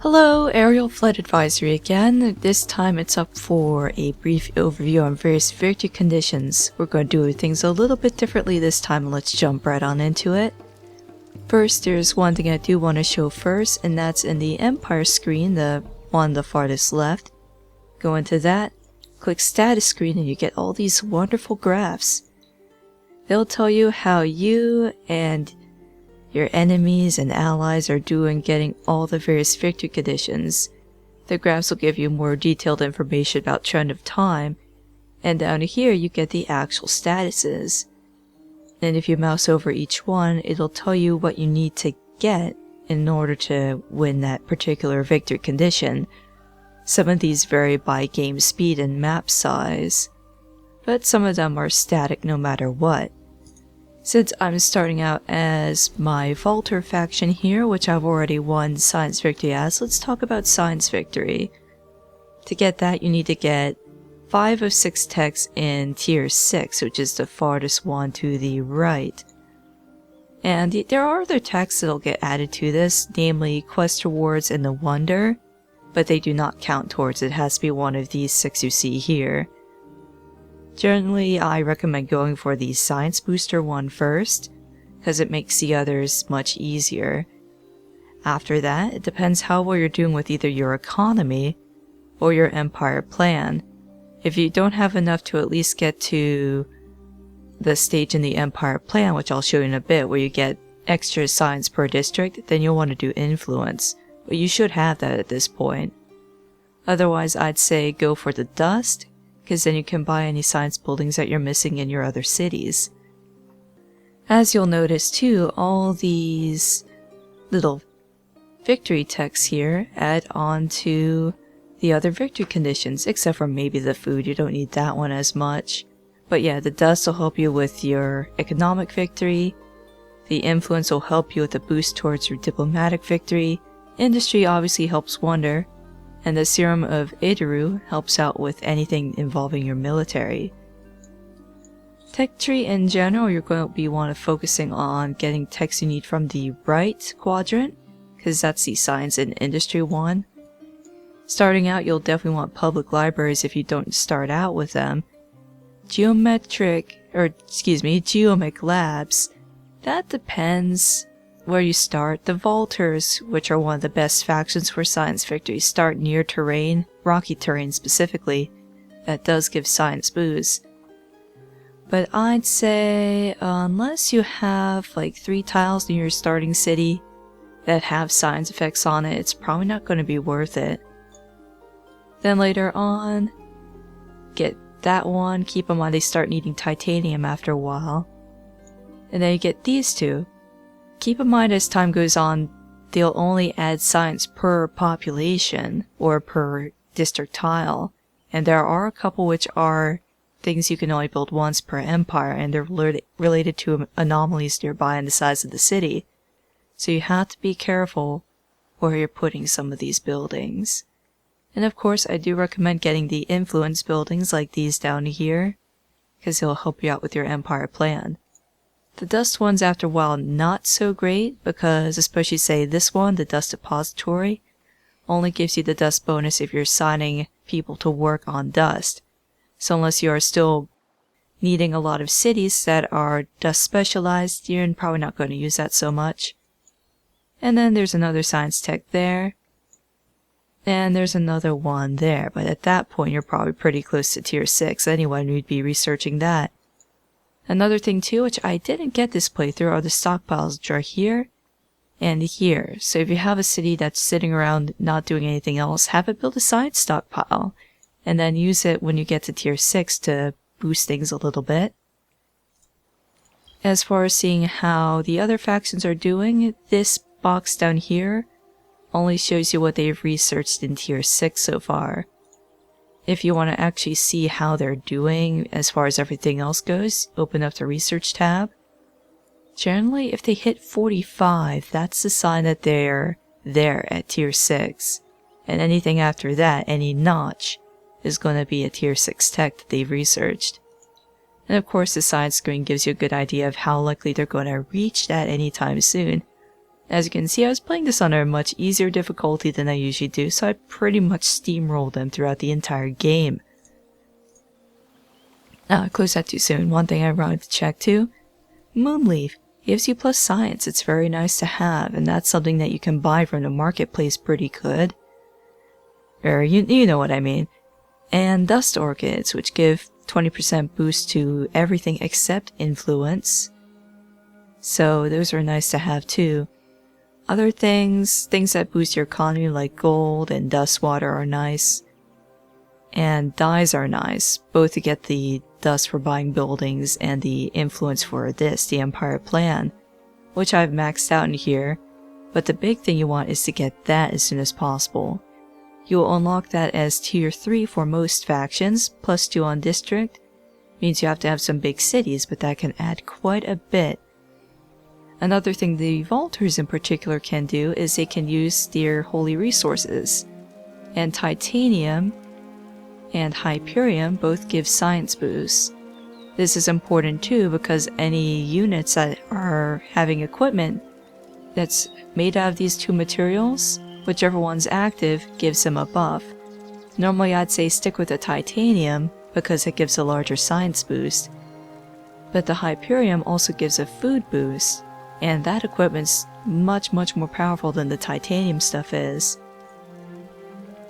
Hello, Aerial Flood Advisory again. This time it's up for a brief overview on various victory conditions. We're going to do things a little bit differently this time. Let's jump right on into it. First, there's one thing I do want to show first, and that's in the Empire screen, the one on the farthest left. Go into that, click Status Screen, and you get all these wonderful graphs. They'll tell you how you and your enemies and allies are doing getting all the various victory conditions. The graphs will give you more detailed information about trend of time, and down here you get the actual statuses. And if you mouse over each one, it'll tell you what you need to get in order to win that particular victory condition. Some of these vary by game speed and map size, but some of them are static no matter what. Since I'm starting out as my Valter faction here, which I've already won Science Victory as, let's talk about Science Victory. To get that, you need to get 5 of 6 techs in Tier 6, which is the farthest one to the right. And there are other techs that'll get added to this, namely Quest Rewards and the Wonder, but they do not count towards it. It has to be one of these 6 you see here. Generally, I recommend going for the Science Booster one first, because it makes the others much easier. After that, it depends how well you're doing with either your economy or your empire plan. If you don't have enough to at least get to the stage in the empire plan, which I'll show you in a bit, where you get extra science per district, then you'll want to do influence. But you should have that at this point. Otherwise, I'd say go for the dust, because then you can buy any science buildings that you're missing in your other cities. As you'll notice too, all these little victory texts here add on to the other victory conditions, except for maybe the food. You don't need that one as much. But yeah, the dust will help you with your economic victory, the influence will help you with a boost towards your diplomatic victory, industry obviously helps Wonder, and the Serum of Idaru helps out with anything involving your military. Tech tree in general, you're going to be focusing on getting techs you need from the right quadrant, because that's the science and industry one. Starting out, you'll definitely want public libraries if you don't start out with them. Geomic labs, that depends where you start. The Valters, which are one of the best factions for science victory, start near terrain, rocky terrain specifically. That does give science boost. But I'd say unless you have like 3 tiles near your starting city that have science effects on it, it's probably not going to be worth it. Then later on, get that one. Keep in mind they start needing titanium after a while. And then you get these two. Keep in mind as time goes on, they'll only add science per population or per district tile, and there are a couple which are things you can only build once per empire, and they're related to anomalies nearby and the size of the city. So you have to be careful where you're putting some of these buildings. And of course, I do recommend getting the influence buildings like these down here, because they'll help you out with your empire plan. The dust ones after a while not so great, because especially say this one, the dust depository, only gives you the dust bonus if you're assigning people to work on dust. So unless you are still needing a lot of cities that are dust specialized, you're probably not going to use that so much. And then there's another science tech there. And there's another one there, but at that point you're probably pretty close to tier 6 anyway, and you'd be researching that. Another thing too, which I didn't get this playthrough, are the stockpiles, which are here and here. So if you have a city that's sitting around not doing anything else, have it build a science stockpile, and then use it when you get to tier 6 to boost things a little bit. As far as seeing how the other factions are doing, this box down here only shows you what they've researched in tier 6 so far. If you want to actually see how they're doing as far as everything else goes, open up the research tab. Generally, if they hit 45, that's the sign that they're there at tier 6. And anything after that, any notch, is going to be a tier 6 tech that they've researched. And of course the side screen gives you a good idea of how likely they're going to reach that anytime soon. As you can see, I was playing this on a much easier difficulty than I usually do, so I pretty much steamrolled them throughout the entire game. Close that too soon. One thing I wanted to check too. Moonleaf gives you plus science. It's very nice to have, and that's something that you can buy from the marketplace pretty good. Or you know what I mean. And dust orchids, which give 20% boost to everything except influence. So those are nice to have too. Other things that boost your economy like gold and dust water are nice. And dyes are nice, both to get the dust for buying buildings and the influence for this, the Empire Plan, which I've maxed out in here, but the big thing you want is to get that as soon as possible. You will unlock that as tier 3 for most factions, plus 2 on district. Means you have to have some big cities, but that can add quite a bit. Another thing the Vaulters in particular can do is they can use their holy resources. And Titanium and Hyperium both give science boosts. This is important too because any units that are having equipment that's made out of these two materials, whichever one's active, gives them a buff. Normally I'd say stick with the Titanium because it gives a larger science boost, but the Hyperium also gives a food boost, and that equipment's much more powerful than the Titanium stuff is.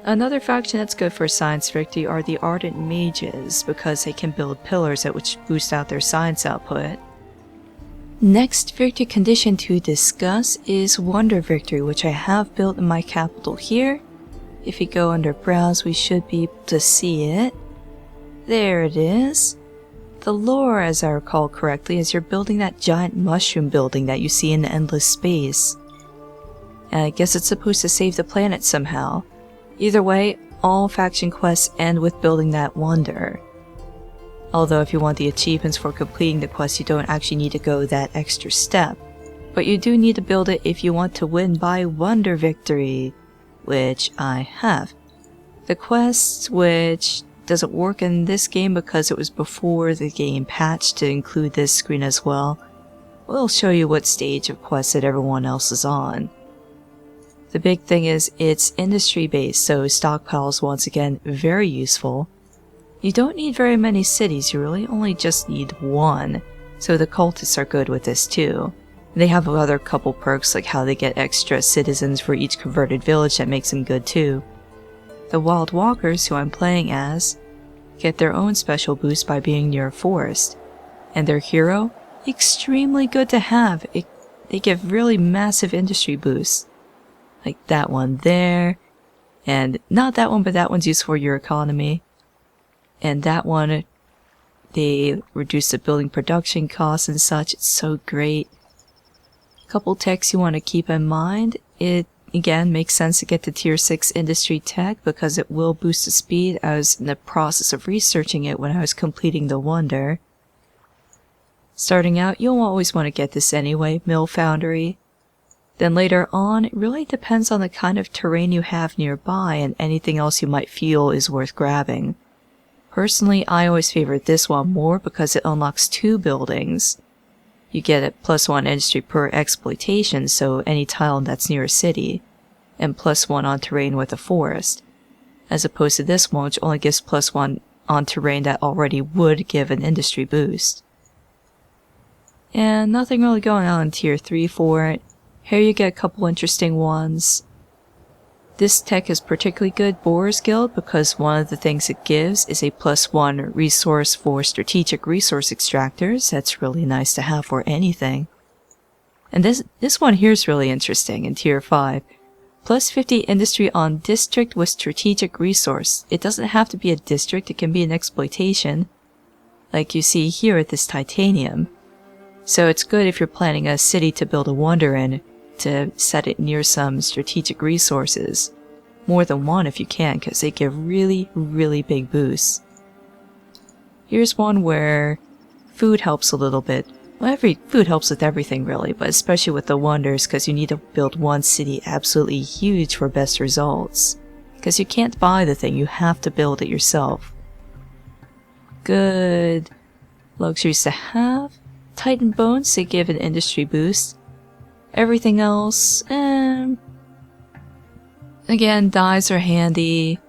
Another faction that's good for science victory are the Ardent Mages, because they can build pillars that which boost out their science output. Next victory condition to discuss is Wonder Victory, which I have built in my capital here. If you go under Browse, we should be able to see it. There it is. The lore, as I recall correctly, is you're building that giant mushroom building that you see in endless space. And I guess it's supposed to save the planet somehow. Either way, all faction quests end with building that wonder. Although if you want the achievements for completing the quest, you don't actually need to go that extra step. But you do need to build it if you want to win by Wonder Victory, which I have. The quest, which doesn't work in this game because it was before the game patched to include this screen as well, will show you what stage of quest that everyone else is on. The big thing is it's industry based, so stockpiles once again very useful. You don't need very many cities, you really only just need one, so the cultists are good with this too. They have other couple perks like how they get extra citizens for each converted village that makes them good too. The Wild Walkers, who I'm playing as, get their own special boost by being near a forest, and their hero, extremely good to have. They give really massive industry boosts. Like that one there, and not that one, but that one's used for your economy. And that one, they reduce the building production costs and such. It's so great. A couple techs you want to keep in mind. It, again, makes sense to get the tier 6 industry tech because it will boost the speed. I was in the process of researching it when I was completing the wonder. Starting out, you'll always want to get this anyway, Mill Foundry. Then later on, it really depends on the kind of terrain you have nearby and anything else you might feel is worth grabbing. Personally, I always favorite this one more because it unlocks 2 buildings. You get a +1 industry per exploitation, so any tile that's near a city, and +1 on terrain with a forest, as opposed to this one which only gives +1 on terrain that already would give an industry boost. And nothing really going on in tier 3 for it. Here you get a couple interesting ones. This tech is particularly good Boar's Guild because one of the things it gives is a +1 resource for strategic resource extractors. That's really nice to have for anything. And this one here is really interesting in tier 5. +50 industry on district with strategic resource. It doesn't have to be a district, it can be an exploitation, like you see here at this Titanium. So it's good if you're planning a city to build a wonder in, to set it near some strategic resources. More than one if you can, because they give really big boosts. Here's one where food helps a little bit. Well, food helps with everything really, but especially with the wonders, because you need to build one city absolutely huge for best results. Because you can't buy the thing, you have to build it yourself. Good luxuries to have. Titan Bones, they give an industry boost. Everything else, again, dyes are handy.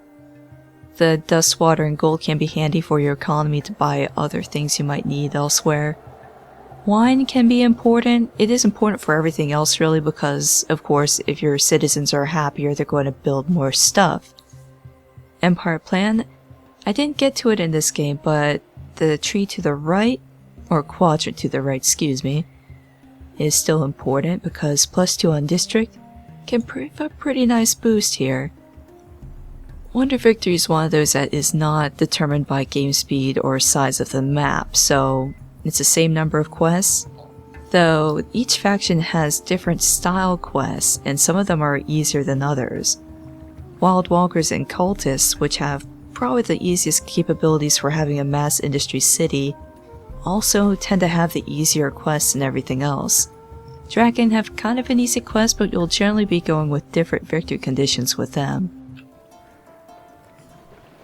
The dust, water, and gold can be handy for your economy to buy other things you might need elsewhere. Wine can be important. It is important for everything else really because, of course, if your citizens are happier, they're going to build more stuff. Empire Plan, I didn't get to it in this game, but the tree to the right, or quadrant to the right, excuse me, is still important because +2 on district can prove a pretty nice boost here. Wonder Victory is one of those that is not determined by game speed or size of the map, so it's the same number of quests, though each faction has different style quests and some of them are easier than others. Wild Walkers and Cultists, which have probably the easiest capabilities for having a mass industry city, also tend to have the easier quests and everything else. Dragon have kind of an easy quest, but you'll generally be going with different victory conditions with them.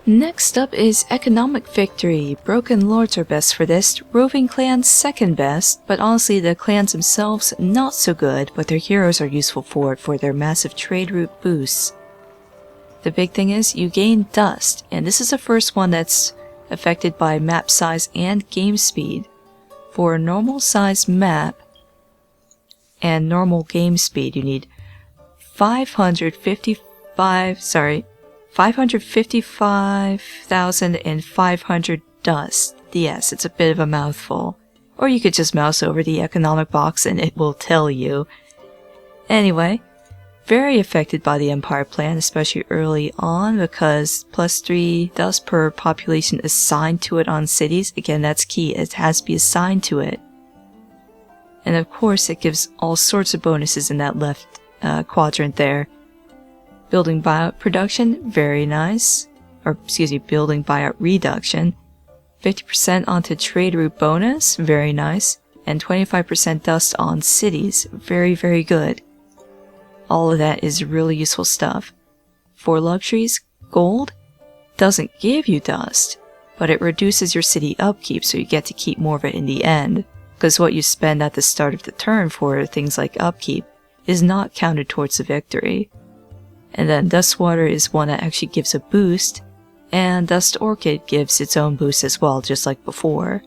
Next up is Economic Victory. Broken Lords are best for this, Roving Clans second best, but honestly the clans themselves not so good, but their heroes are useful for it for their massive trade route boosts. The big thing is you gain Dust, and this is the first one that's affected by map size and game speed. For a normal size map and normal game speed you need 555,500 dust. Yes, it's a bit of a mouthful. Or you could just mouse over the economic box and it will tell you. Anyway, very affected by the Empire Plan, especially early on, because +3 dust per population assigned to it on cities. Again, that's key. It has to be assigned to it. And of course, it gives all sorts of bonuses in that left quadrant there. Building buyout production, very nice. Or, excuse me, building buyout reduction. 50% onto trade route bonus, very nice. And 25% dust on cities, very, very good. All of that is really useful stuff. For luxuries, gold doesn't give you dust, but it reduces your city upkeep so you get to keep more of it in the end, because what you spend at the start of the turn for things like upkeep is not counted towards the victory. And then Dust Water is one that actually gives a boost, and Dust Orchid gives its own boost as well, just like before.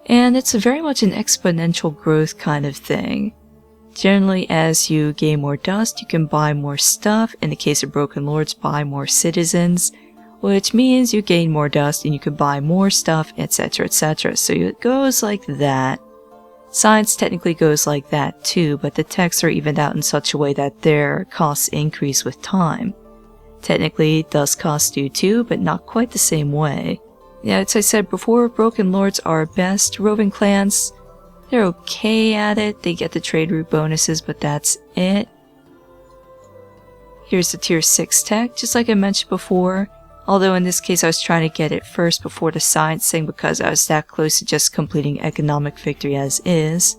And it's very much an exponential growth kind of thing. Generally, as you gain more dust, you can buy more stuff. In the case of Broken Lords, buy more citizens, which means you gain more dust and you can buy more stuff, etc, etc. So it goes like that. Science technically goes like that too, but the techs are evened out in such a way that their costs increase with time. Technically, dust costs do too, but not quite the same way. Yeah, as I said before, Broken Lords are best. Roving Clans, they're okay at it. They get the trade route bonuses, but that's it. Here's the tier 6 tech, just like I mentioned before. Although in this case I was trying to get it first before the science thing because I was that close to just completing Economic Victory as is.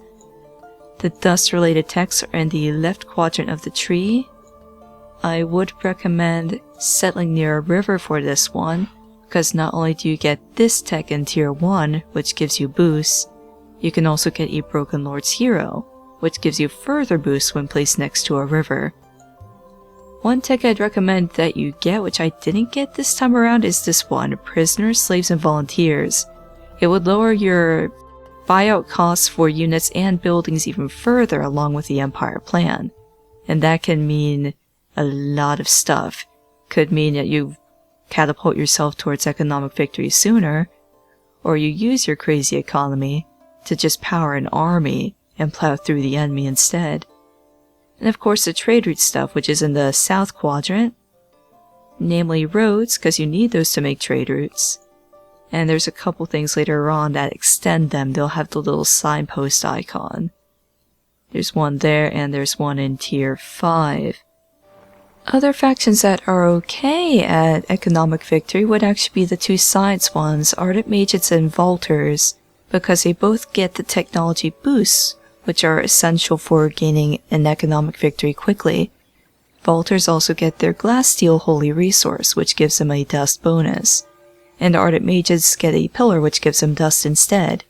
The dust related techs are in the left quadrant of the tree. I would recommend settling near a river for this one, because not only do you get this tech in tier 1, which gives you boosts, you can also get a Broken Lord's Hero, which gives you further boosts when placed next to a river. One tech I'd recommend that you get, which I didn't get this time around, is this one, Prisoners, Slaves, and Volunteers. It would lower your buyout costs for units and buildings even further along with the Empire Plan. And that can mean a lot of stuff. Could mean that you catapult yourself towards Economic Victory sooner, or you use your crazy economy to just power an army and plow through the enemy instead. And of course the trade route stuff, which is in the south quadrant, namely roads, because you need those to make trade routes. And there's a couple things later on that extend them. They'll have the little signpost icon. There's one there, and there's one in tier 5. Other factions that are okay at Economic Victory would actually be the two science ones, Ardent Mages and Vaulters, because they both get the technology boosts, which are essential for gaining an Economic Victory quickly. Vaulters also get their Glass-Steel Holy Resource, which gives them a dust bonus, and Ardent Mages get a Pillar, which gives them dust instead.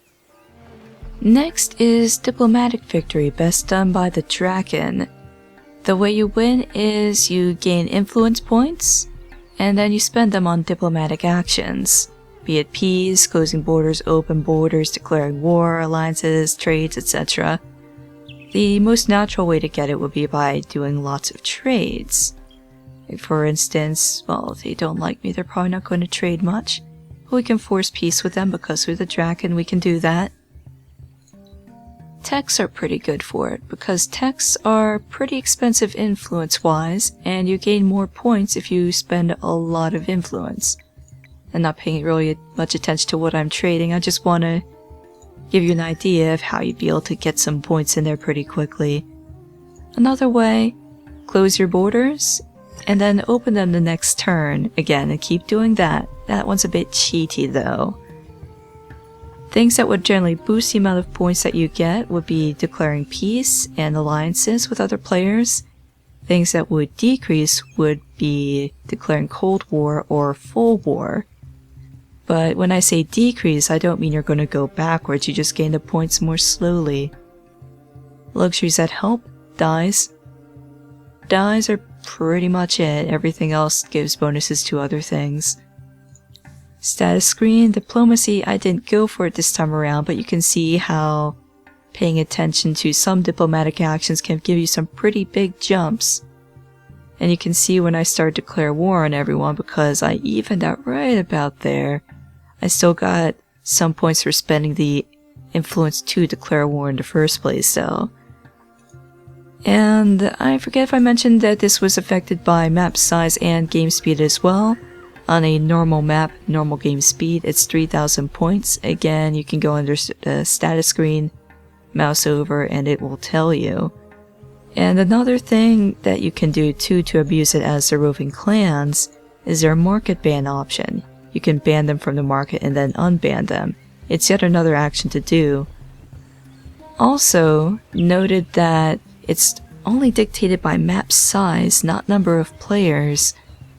Next is Diplomatic Victory, best done by the Draken. The way you win is you gain influence points, and then you spend them on diplomatic actions, be it peace, closing borders, open borders, declaring war, alliances, trades, etc. The most natural way to get it would be by doing lots of trades. For instance, well, if they don't like me, they're probably not going to trade much. But we can force peace with them because we're the Draken, we can do that. Techs are pretty good for it, because techs are pretty expensive influence-wise, and you gain more points if you spend a lot of influence. I'm not paying really much attention to what I'm trading, I just want to give you an idea of how you'd be able to get some points in there pretty quickly. Another way, close your borders, and then open them the next turn again, and keep doing that. That one's a bit cheaty though. Things that would generally boost the amount of points that you get would be declaring peace and alliances with other players. Things that would decrease would be declaring Cold War or Full War. But when I say decrease, I don't mean you're going to go backwards, you just gain the points more slowly. Luxuries that help, dies. Dies are pretty much it, everything else gives bonuses to other things. Status screen, diplomacy, I didn't go for it this time around, but you can see how paying attention to some diplomatic actions can give you some pretty big jumps. And you can see when I start to declare war on everyone, because I evened out right about there, I still got some points for spending the influence to declare war in the first place though. And I forget if I mentioned that this was affected by map size and game speed as well. On a normal map, normal game speed, it's 3,000 points. Again, you can go under the status screen, mouse over, and it will tell you. And another thing that you can do too to abuse it as the roving clans is their market ban option. You can ban them from the market and then unban them. It's yet another action to do. Also, noted that it's only dictated by map size, not number of players.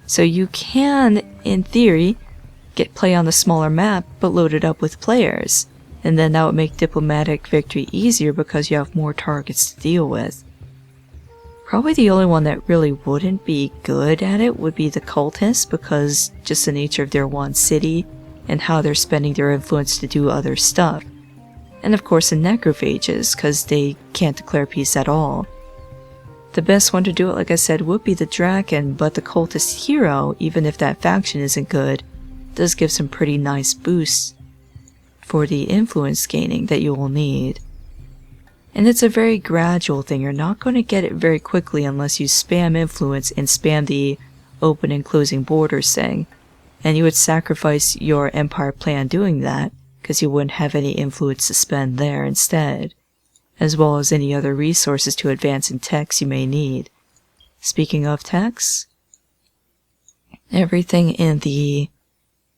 So you can, in theory, get play on the smaller map, but load it up with players. And then that would make diplomatic victory easier because you have more targets to deal with. Probably the only one that really wouldn't be good at it would be the cultists, because just the nature of their one city and how they're spending their influence to do other stuff. And of course the necrophages, because they can't declare peace at all. The best one to do it, like I said, would be the Draken, but the cultist hero, even if that faction isn't good, does give some pretty nice boosts for the influence gaining that you will need. And it's a very gradual thing, you're not going to get it very quickly unless you spam influence and spam the open and closing borders thing. And you would sacrifice your empire plan doing that, because you wouldn't have any influence to spend there instead, as well as any other resources to advance in techs you may need. Speaking of techs, everything in the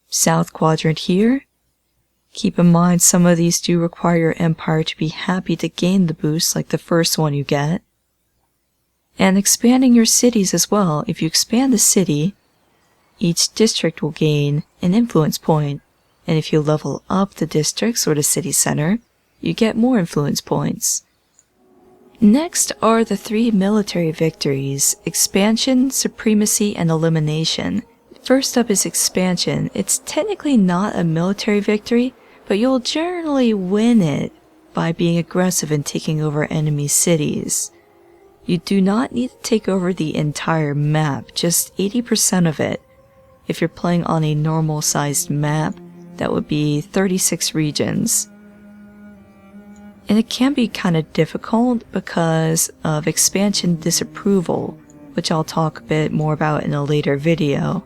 south quadrant here, keep in mind some of these do require your empire to be happy to gain the boost like the first one you get. And expanding your cities as well. If you expand the city, each district will gain an influence point, and if you level up the districts or the city center, you get more influence points. Next are the 3 military victories: expansion, supremacy, and elimination. First up is expansion. It's technically not a military victory, but you'll generally win it by being aggressive and taking over enemy cities. You do not need to take over the entire map, just 80% of it. If you're playing on a normal sized map, that would be 36 regions. And it can be kind of difficult because of expansion disapproval, which I'll talk a bit more about in a later video.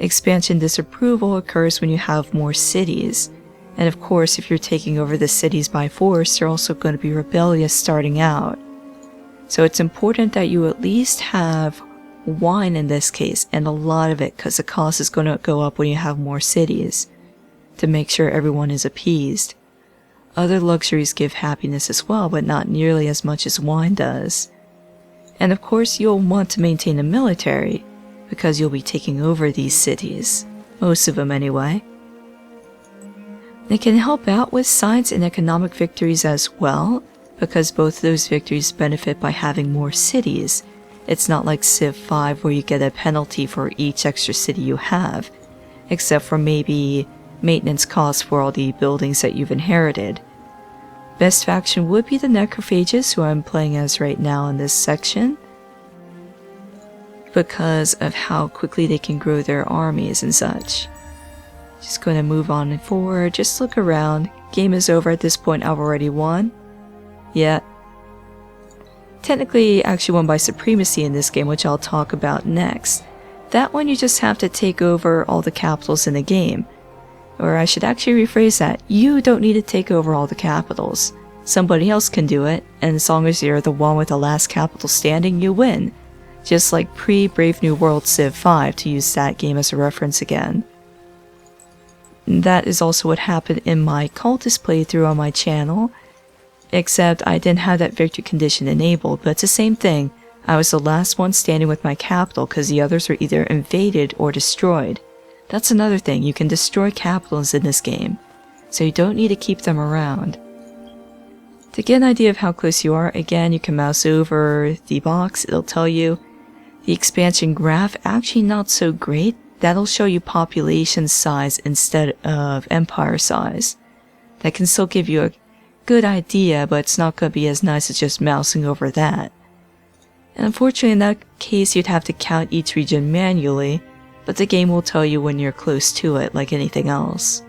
Expansion disapproval occurs when you have more cities, and of course if you're taking over the cities by force, you're also going to be rebellious starting out. So it's important that you at least have wine in this case, and a lot of it, because the cost is going to go up when you have more cities, to make sure everyone is appeased. Other luxuries give happiness as well, but not nearly as much as wine does. And of course you'll want to maintain a military, because you'll be taking over these cities. Most of them anyway. It can help out with science and economic victories as well, because both of those victories benefit by having more cities. It's not like Civ 5 where you get a penalty for each extra city you have, except for maybe maintenance costs for all the buildings that you've inherited. Best faction would be the Necrophages, who I'm playing as right now in this section, because of how quickly they can grow their armies and such. Just going to move on forward, just look around. Game is over at this point, I've already won. Yeah. Technically, actually won by supremacy in this game, which I'll talk about next. That one you just have to take over all the capitals in the game. Or I should actually rephrase that, you don't need to take over all the capitals. Somebody else can do it, and as long as you're the one with the last capital standing, you win. Just like pre-Brave New World Civ 5, to use that game as a reference again. That is also what happened in my Cultist playthrough on my channel, except I didn't have that victory condition enabled, but it's the same thing. I was the last one standing with my capital because the others were either invaded or destroyed. That's another thing, you can destroy capitals in this game, so you don't need to keep them around. To get an idea of how close you are, again you can mouse over the box, it'll tell you. The expansion graph, actually not so great. That'll show you population size instead of empire size. That can still give you a good idea, but it's not going to be as nice as just mousing over that. And unfortunately in that case you'd have to count each region manually, but the game will tell you when you're close to it like anything else.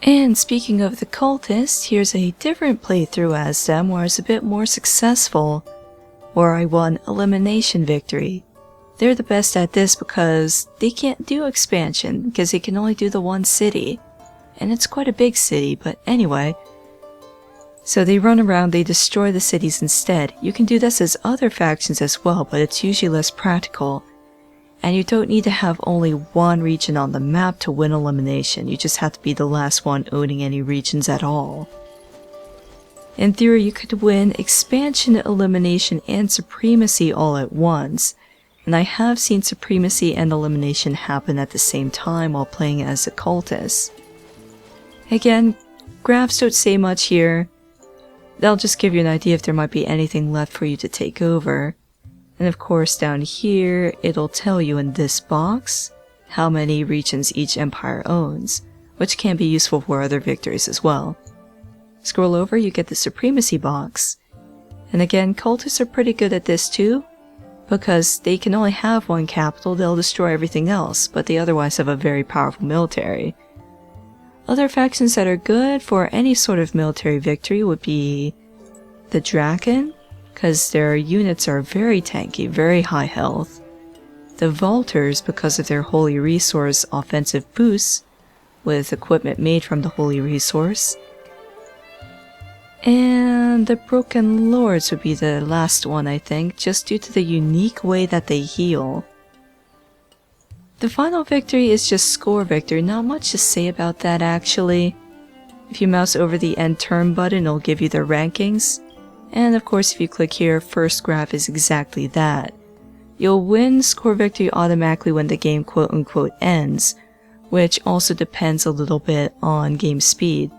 And speaking of the Cultists, here's a different playthrough as them where I was a bit more successful, where I won elimination victory. They're the best at this because they can't do expansion because they can only do the one city. And it's quite a big city, but anyway. So they run around, they destroy the cities instead. You can do this as other factions as well, but it's usually less practical. And you don't need to have only one region on the map to win elimination, you just have to be the last one owning any regions at all. In theory, you could win expansion, elimination, and supremacy all at once. And I have seen supremacy and elimination happen at the same time while playing as a cultist. Again, graphs don't say much here. They'll just give you an idea if there might be anything left for you to take over. And of course down here, it'll tell you in this box how many regions each empire owns, which can be useful for other victories as well. Scroll over, you get the supremacy box. And again, cultists are pretty good at this too, because they can only have one capital, they'll destroy everything else, but they otherwise have a very powerful military. Other factions that are good for any sort of military victory would be the Draken, because their units are very tanky, very high health. The Vaulters, because of their Holy Resource offensive boosts, with equipment made from the Holy Resource. And the Broken Lords would be the last one, I think, just due to the unique way that they heal. The final victory is just score victory, not much to say about that actually. If you mouse over the end turn button, it'll give you the rankings. And of course if you click here, first graph is exactly that. You'll win score victory automatically when the game quote-unquote ends, which also depends a little bit on game speed.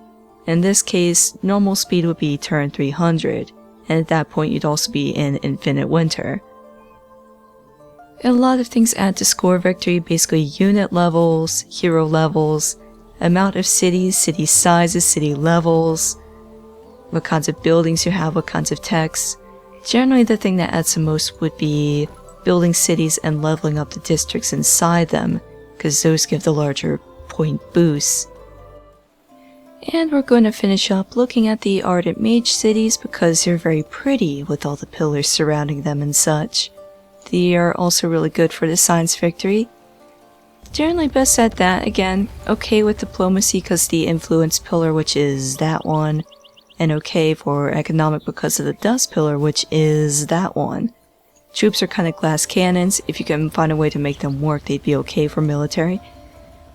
In this case, normal speed would be turn 300, and at that point you'd also be in Infinite Winter. A lot of things add to score victory, basically unit levels, hero levels, amount of cities, city sizes, city levels, what kinds of buildings you have, what kinds of techs. Generally the thing that adds the most would be building cities and leveling up the districts inside them, because those give the larger point boosts. And we're going to finish up looking at the Ardent Mage cities because they're very pretty with all the pillars surrounding them and such. They are also really good for the science victory. Generally best at that, again, okay with diplomacy because the influence pillar, which is that one, and okay for economic because of the dust pillar, which is that one. Troops are kind of glass cannons, if you can find a way to make them work they'd be okay for military.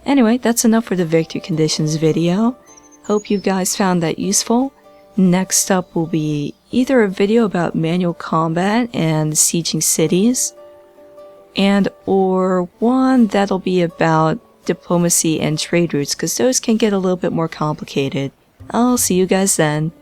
Anyway, that's enough for the victory conditions video. Hope you guys found that useful. Next up will be either a video about manual combat and sieging cities, and or one that'll be about diplomacy and trade routes because those can get a little bit more complicated. I'll see you guys then.